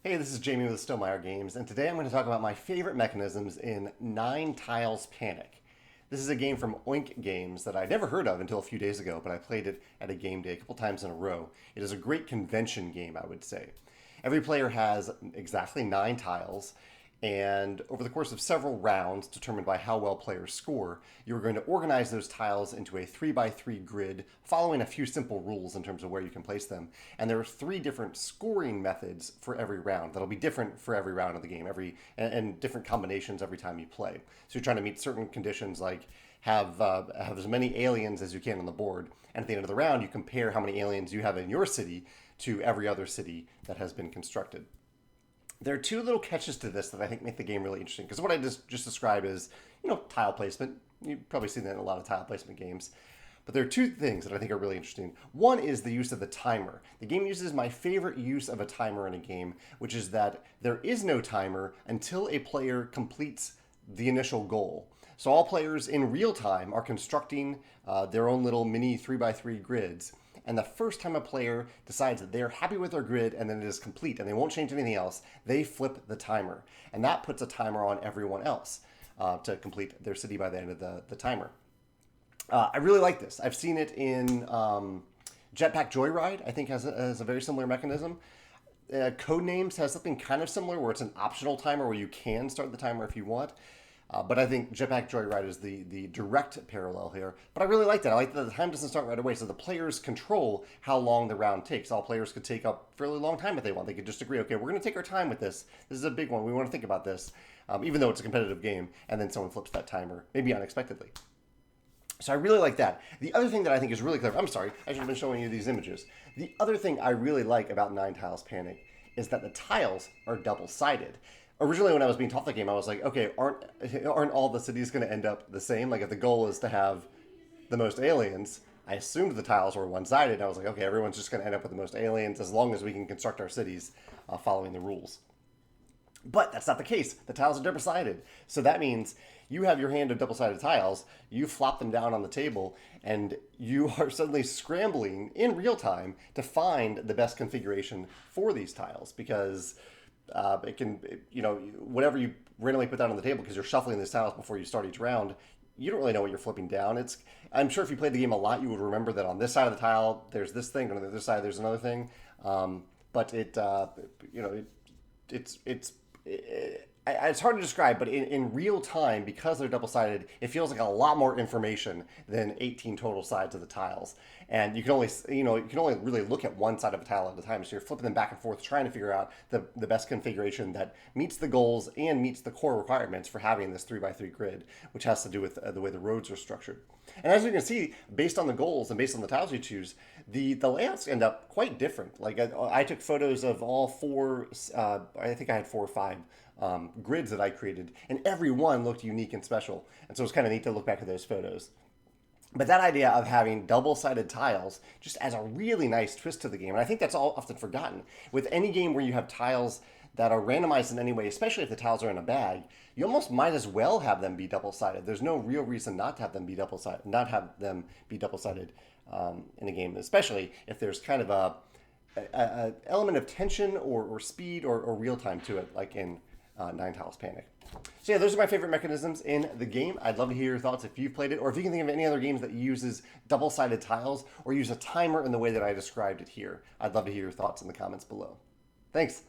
Hey, this is Jamey with Stonemaier Games, and today I'm going to talk about my favorite mechanisms in Nine Tiles Panic. This is a game from Oink Games that I'd never heard of until a few days ago, but I played it at a game day a couple times in a row. It is a great convention game, I would say. Every player has exactly 9 tiles, and over the course of several rounds, determined by how well players score, you're going to organize those tiles into a 3x3 grid, following a few simple rules in terms of where you can place them. And there are 3 different scoring methods for every round that'll be different for every round of the game, and different combinations every time you play. So you're trying to meet certain conditions like have as many aliens as you can on the board, and at the end of the round, you compare how many aliens you have in your city to every other city that has been constructed. There are 2 little catches to this that I think make the game really interesting. Because what I just described is, tile placement. You've probably seen that in a lot of tile placement games. But there are 2 things that I think are really interesting. One is the use of the timer. The game uses my favorite use of a timer in a game, which is that there is no timer until a player completes the initial goal. So all players in real time are constructing their own little mini 3x3 grids. And the first time a player decides that they're happy with their grid and then it is complete and they won't change anything else, they flip the timer. And that puts a timer on everyone else to complete their city by the end of the timer. I really like this. I've seen it in Jetpack Joyride, I think has a very similar mechanism. Codenames has something kind of similar where it's an optional timer where you can start the timer if you want. But I think Jetpack Joyride is the direct parallel here. But I really like that. I like that the time doesn't start right away, so the players control how long the round takes. All players could take a fairly long time if they want. They could just agree, okay, we're going to take our time with this. This is a big one. We want to think about this, even though it's a competitive game. And then someone flips that timer, maybe unexpectedly. So I really like that. The other thing that I think is really clever, I'm sorry, I should have been showing you these images. The other thing I really like about Nine Tiles Panic is that the tiles are double-sided. Originally, when I was being taught the game, I was like, okay, aren't all the cities going to end up the same? Like, if the goal is to have the most aliens, I assumed the tiles were one-sided. I was like, okay, everyone's just going to end up with the most aliens as long as we can construct our cities following the rules. But that's not the case. The tiles are double-sided. So that means you have your hand of double-sided tiles, you flop them down on the table, and you are suddenly scrambling in real time to find the best configuration for these tiles because it can, whatever you randomly put down on the table because you're shuffling these tiles before you start each round, you don't really know what you're flipping down. I'm sure if you played the game a lot, you would remember that on this side of the tile, there's this thing, and on the other side, there's another thing. But it's hard to describe, but in real time, because they're double-sided, it feels like a lot more information than 18 total sides of the tiles. And you can only really look at one side of a tile at a time. So you're flipping them back and forth, trying to figure out the best configuration that meets the goals and meets the core requirements for having this 3x3 grid, which has to do with the way the roads are structured. And as you can see, based on the goals and based on the tiles you choose, the layouts end up quite different. Like I took photos of all 4, I think I had 4 or 5 grids that I created, and every one looked unique and special. And so it's kind of neat to look back at those photos. But that idea of having double-sided tiles just adds a really nice twist to the game. And I think that's all often forgotten. With any game where you have tiles that are randomized in any way, especially if the tiles are in a bag, you almost might as well have them be double-sided. There's no real reason not to have them be double-sided, in a game, especially if there's kind of a element of tension or speed or real time to it, like in Nine Tiles Panic. So yeah, those are my favorite mechanisms in the game. I'd love to hear your thoughts if you've played it, or if you can think of any other games that uses double-sided tiles or use a timer in the way that I described it here. I'd love to hear your thoughts in the comments below. Thanks.